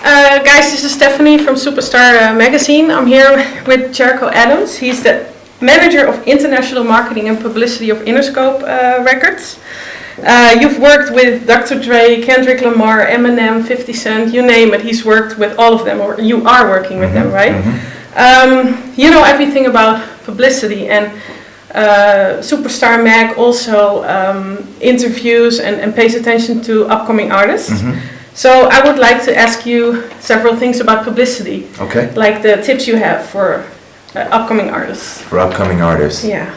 Guys, this is Stephanie from Supastar Magazine. I'm here with Jericho Adams. He's the manager of international marketing and publicity of Interscope Records. You've worked with Dr. Dre, Kendrick, Lamar, Eminem, 50 Cent, you name it. He's worked with all of them, or you are working with them, right? You know everything about publicity, and Supastar Mag also interviews and pays attention to upcoming artists. So I would like to ask you several things about publicity. Okay. Like the tips you have for upcoming artists. For upcoming artists. Yeah.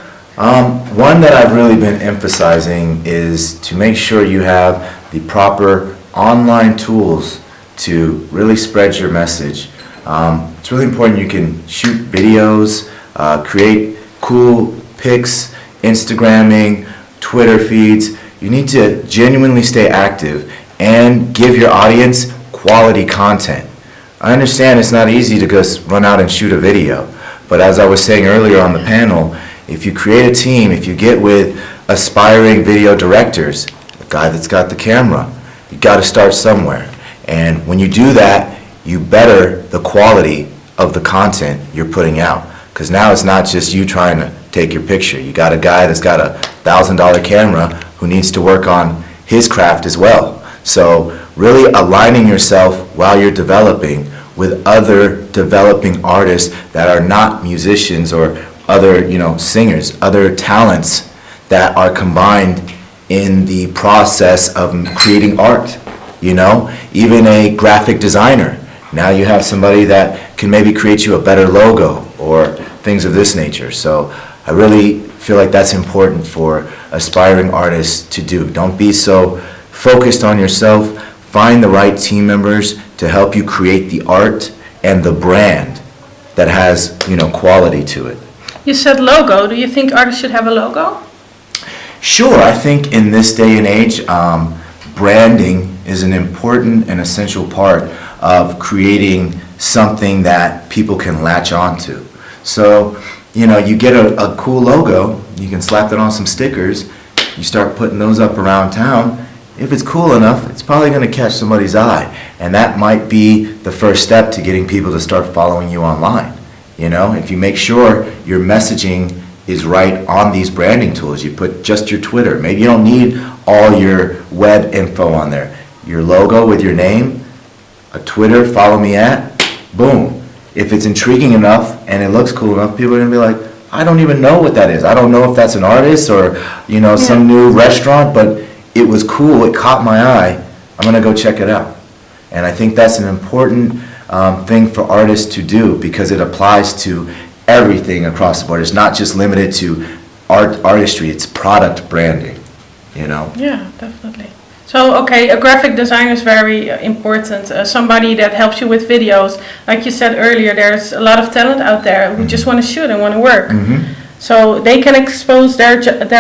One that I've really been emphasizing is to make sure you have the proper online tools to really spread your message. It's really important you can shoot videos, create cool pics, Instagramming, Twitter feeds. You need to genuinely stay active and give your audience quality content. I understand it's not easy to just run out and shoot a video, but as I was saying earlier on the panel, if you create a team, if you get with aspiring video directors, a guy that's got the camera, you got to start somewhere. And when you do that, you better the quality of the content you're putting out. Because now it's not just you trying to take your picture. You got a guy that's got a $1,000 camera who needs to work on his craft as well. So really aligning yourself while you're developing with other developing artists that are not musicians or other, singers, other talents that are combined in the process of creating art, even a graphic designer. Now you have somebody that can maybe create you a better logo or things of this nature. So I really feel like that's important for aspiring artists to do. Don't be so focused on yourself. Find the right team members to help you create the art and the brand that has, quality to it. You said logo. Do you think artists should have a logo? Sure. I think in this day and age, branding is an important and essential part of creating something that people can latch onto. So, you get a cool logo, you can slap it on some stickers, you start putting those up around town. If it's cool enough, it's probably going to catch somebody's eye. And that might be the first step to getting people to start following you online. If you make sure your messaging is right on these branding tools, you put just your Twitter. Maybe you don't need all your web info on there. Your logo with your name, a Twitter, follow me at, boom. If it's intriguing enough and it looks cool enough, people are going to be like, I don't even know what that is. I don't know if that's an artist or, some new restaurant, but it was cool, it caught my eye, I'm going to go check it out. And I think that's an important thing for artists to do because it applies to everything across the board. It's not just limited to artistry, it's product branding, Yeah, definitely. So, okay, a graphic designer is very important. Somebody that helps you with videos. Like you said earlier, there's a lot of talent out there who just want to shoot and want to work. So they can expose their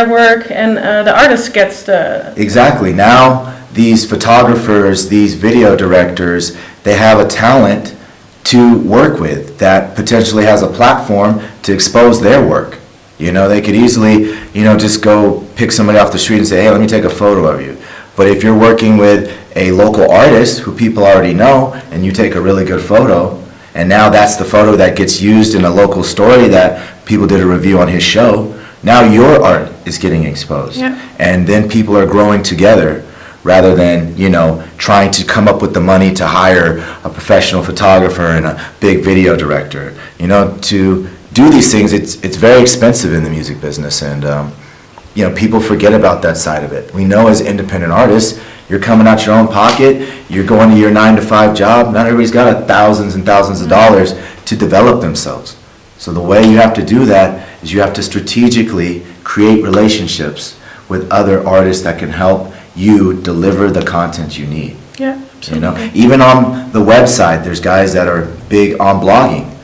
work, and the artist gets the... Exactly. Now these photographers, these video directors, they have a talent to work with that potentially has a platform to expose their work. They could easily, just go pick somebody off the street and say, hey, let me take a photo of you. But if you're working with a local artist who people already know and you take a really good photo, and now that's the photo that gets used in a local story that people did a review on his show, now your art is getting exposed. Yeah. And then people are growing together rather than, trying to come up with the money to hire a professional photographer and a big video director. To do these things, it's very expensive in the music business, and people forget about that side of it. We know as independent artists, you're coming out your own pocket, you're going to your 9-to-5 job. Not everybody's got thousands and thousands of dollars to develop themselves. So the way you have to do that is you have to strategically create relationships with other artists that can help you deliver the content you need. Yeah, absolutely. Even on the website, there's guys that are big on blogging.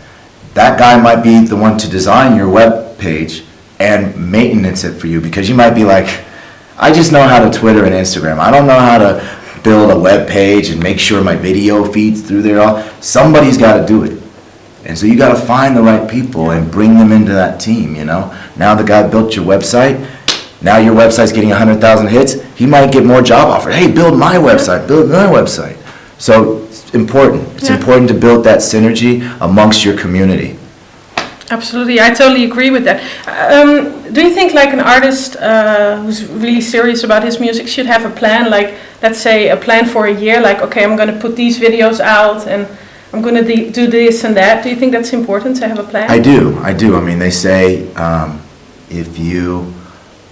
That guy might be the one to design your web page and maintenance it for you, because you might be like, I just know how to Twitter and Instagram. I don't know how to build a web page and make sure my video feeds through there. Somebody's got to do it. And so you got to find the right people and bring them into that team, Now the guy built your website. Now your website's getting 100,000 hits. He might get more job offers. Hey, build my website. So it's important. It's Yeah. important to build that synergy amongst your community. Absolutely, I totally agree with that. Do you think like an artist who's really serious about his music should have a plan, like let's say a plan for a year, like okay, I'm going to put these videos out and I'm going to do this and that. Do you think that's important to have a plan? I do. I mean, they say if you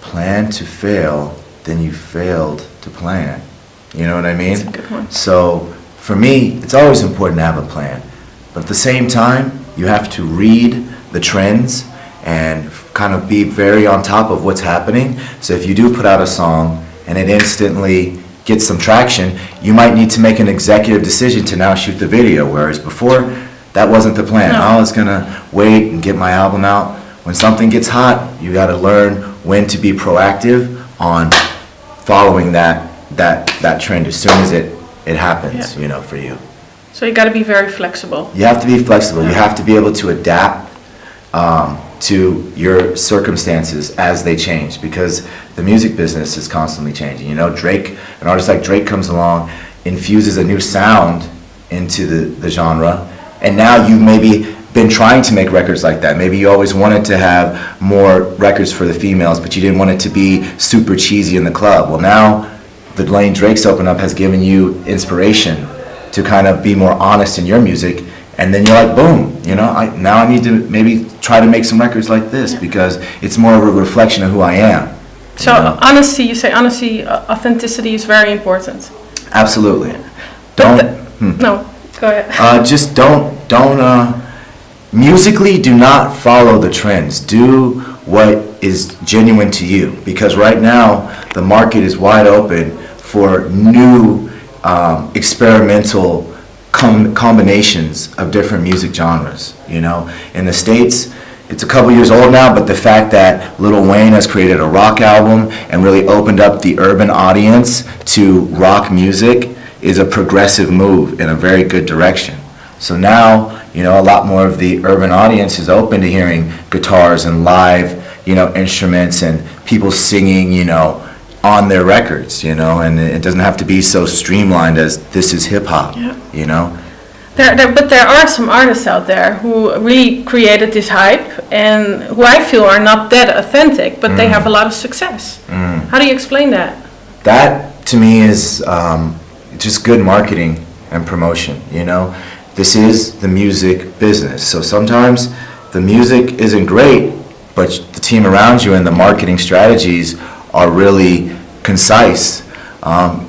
plan to fail, then you failed to plan. You know what I mean? That's a good one. So for me, it's always important to have a plan. But at the same time, you have to read the trends and kind of be very on top of what's happening. So if you do put out a song and it instantly gets some traction, you might need to make an executive decision to now shoot the video, whereas before, that wasn't the plan. No. I was gonna wait and get my album out. When something gets hot, you gotta learn when to be proactive on following that trend as soon as it happens, Yeah. for you. So you got to be very flexible. You have to be flexible. You have to be able to adapt to your circumstances as they change, because the music business is constantly changing. Drake, an artist like Drake comes along, infuses a new sound into the genre, and now you've maybe been trying to make records like that. Maybe you always wanted to have more records for the females, but you didn't want it to be super cheesy in the club. Well, now the lane Drake's opened up has given you inspiration to kind of be more honest in your music, and then you're like, boom, now I need to maybe try to make some records like this because it's more of a reflection of who I am. So honesty, you say honesty, authenticity is very important. Absolutely. But no, go ahead. Just don't musically do not follow the trends. Do what is genuine to you, because right now the market is wide open for new experimental combinations of different music genres. In the States, it's a couple years old now, but the fact that Lil Wayne has created a rock album and really opened up the urban audience to rock music is a progressive move in a very good direction. So now, a lot more of the urban audience is open to hearing guitars and live, instruments and people singing, on their records, and it doesn't have to be so streamlined as this is hip-hop, But there are some artists out there who really created this hype and who I feel are not that authentic, but they have a lot of success. How do you explain that? That, to me, is just good marketing and promotion, This is the music business. So sometimes the music isn't great, but the team around you and the marketing strategies are really concise.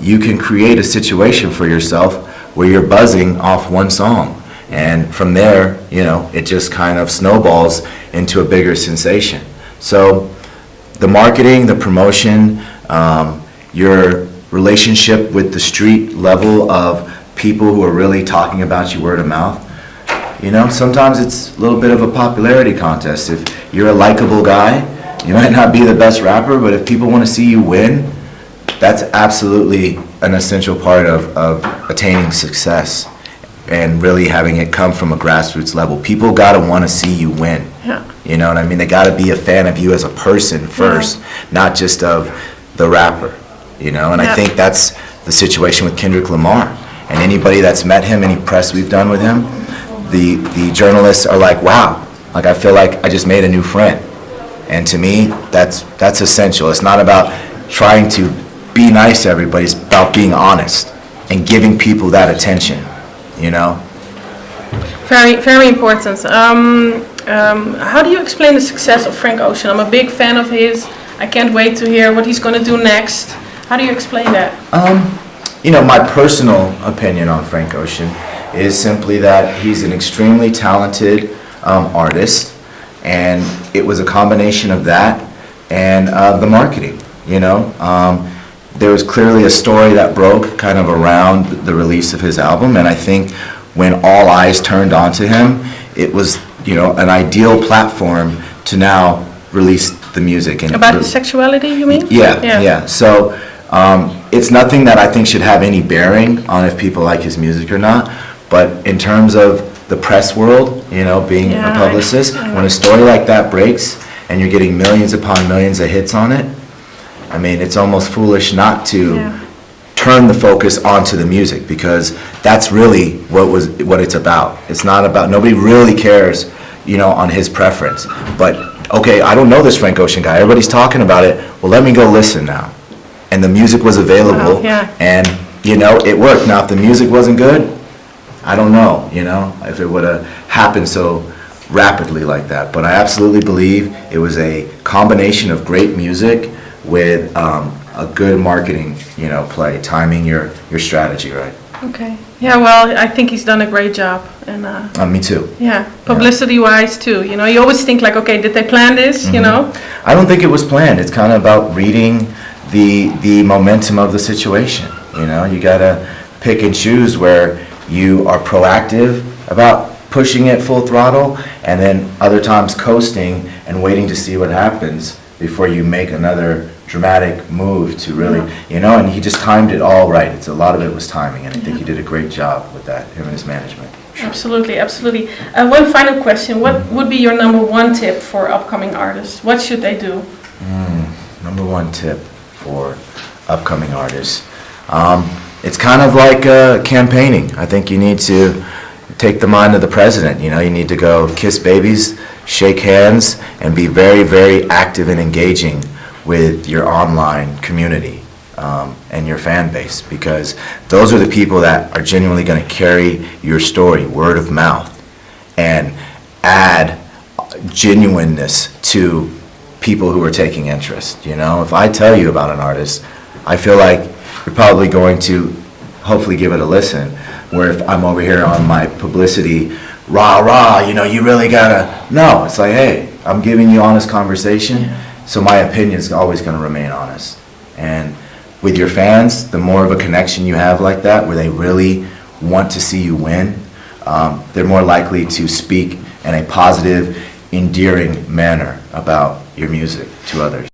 You can create a situation for yourself where you're buzzing off one song. And from there, it just kind of snowballs into a bigger sensation. So the marketing, the promotion, your relationship with the street level of people who are really talking about you word of mouth. Sometimes it's a little bit of a popularity contest. If you're a likable guy, you might not be the best rapper, but if people want to see you win, that's absolutely an essential part of attaining success and really having it come from a grassroots level. People got to want to see you win. Yeah. You know what I mean? They got to be a fan of you as a person first, not just of the rapper. And I think that's the situation with Kendrick Lamar. And anybody that's met him, any press we've done with him, the journalists are like, wow, like I feel like I just made a new friend. And to me, that's essential. It's not about trying to be nice to everybody. It's about being honest and giving people that attention, Very, very important. How do you explain the success of Frank Ocean? I'm a big fan of his. I can't wait to hear what he's going to do next. How do you explain that? My personal opinion on Frank Ocean is simply that he's an extremely talented artist, and it was a combination of that and the marketing. There was clearly a story that broke kind of around the release of his album, and I think when all eyes turned onto him, it was an ideal platform to now release the music. And About his sexuality, you mean? Yeah. So it's nothing that I think should have any bearing on if people like his music or not. But in terms of the press world, being a publicist, when a story like that breaks and you're getting millions upon millions of hits on it, I mean, it's almost foolish not to turn the focus onto the music, because that's really what it's about. It's not about, nobody really cares, you know, on his preference. But, okay, I don't know this Frank Ocean guy. Everybody's talking about it. Well, let me go listen now. And the music was available. Wow, yeah. And, you know, it worked. Now, if the music wasn't good, I don't know, you know, if it would have happened so rapidly like that. But I absolutely believe it was a combination of great music with a good marketing, you know, play, timing your strategy right. Okay. Yeah, well, I think he's done a great job. And Me too. yeah, publicity-wise too. You know, you always think like, okay, did they plan this? You know? I don't think it was planned. It's kind of about reading the momentum of the situation. You know, you gotta pick and choose where you are proactive about pushing it full throttle, and then other times coasting and waiting to see what happens before you make another dramatic move to really, you know, and he just timed it all right. It's a lot of it was timing, and I think he did a great job with that, him and his management. Absolutely, absolutely. One final question. What would be your number one tip for upcoming artists? What should they do? Number one tip for upcoming artists. It's kind of like campaigning. I think you need to take the mind of the president. You know, you need to go kiss babies, shake hands, and be very, very active and engaging with your online community and your fan base, because those are the people that are genuinely going to carry your story, word of mouth, and add genuineness to people who are taking interest. You know, if I tell you about an artist, I feel like you're probably going to hopefully give it a listen, where if I'm over here on my publicity, rah, rah, you know, you really gotta, no, it's like, hey, I'm giving you honest conversation, so my opinion is always gonna remain honest. And with your fans, the more of a connection you have like that, where they really want to see you win, they're more likely to speak in a positive, endearing manner about your music to others.